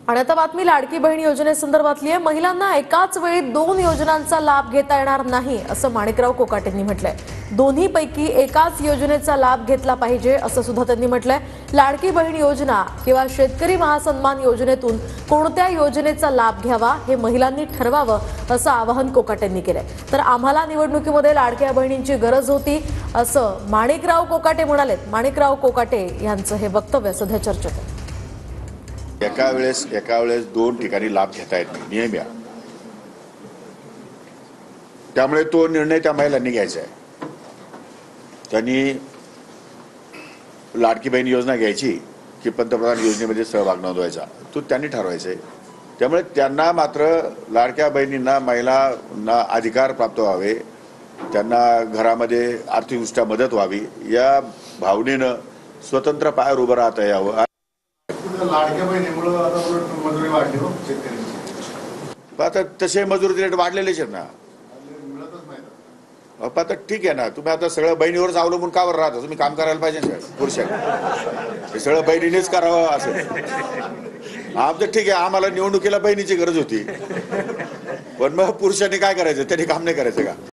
आणि आता बातमी लाडकी बहीण योजनेसंदर्भातली आहे। महिलांना एकाच वेळी 2 योजनांचा लाभ घेता येणार नाही असं माणिकराव कोकाटेंनी म्हटलंय। दोन्हीपैकी एकाच योजनेचा लाभ घेतला पाहिजे असं सुद्धा त्यांनी म्हटलंय। लाडकी बहीण योजना किंवा शेतकरी महासन्मान योजनेतून कोणत्या योजनेचा लाभ घ्यावा हे महिलांनी ठरवावं असं आवाहन कोकाटेंनी केलंय। तर आम्हाला निवडणुकीमध्ये लाडक्या बहिणींची गरज होती असं माणिकराव कोकाटे म्हणालेत। माणिकराव कोकाटे यांचं हे वक्तव्य सध्या चर्चेत आहे। एका वेळेस 2 ठिकाणी लाभ घेता येत नाही, नियम आहे। त्यामुळे तो निर्णय त्या महिलांनी घ्यायचा आहे। त्यांनी लाडकी बहीण योजना घ्यायची की पंतप्रधान योजनेमध्ये सहभाग नोंदवायचा, तो त्यांनी ठरवायचा आहे। त्यामुळे त्यांना मात्र लाडक्या बहिणींना, महिलांना अधिकार प्राप्त व्हावे, त्यांना घरामध्ये आर्थिकदृष्ट्या मदत व्हावी या भावनेनं स्वतंत्र पायावर उभं राहता यावं। लाडक्या बहिणीमुळे आता मजुरी वाढली हो शेतकऱ्यांची। आता तसे मजुरी रेट वाढलेलेच आहेत ना। आता ठीक आहे ना, तुम्ही आता सगळं बहिणीवरच अवलंबून का बरं राहता? तुम्ही काम करायला पाहिजे ना पुरुषांनी, हे सगळं बहिणीनेच करावं असं। आमचं ठीक आहे, आम्हाला निवडणुकीला बहिणीची गरज होती, पण मग पुरुषांनी काय करायचं? त्यांनी काम नाही करायचं का?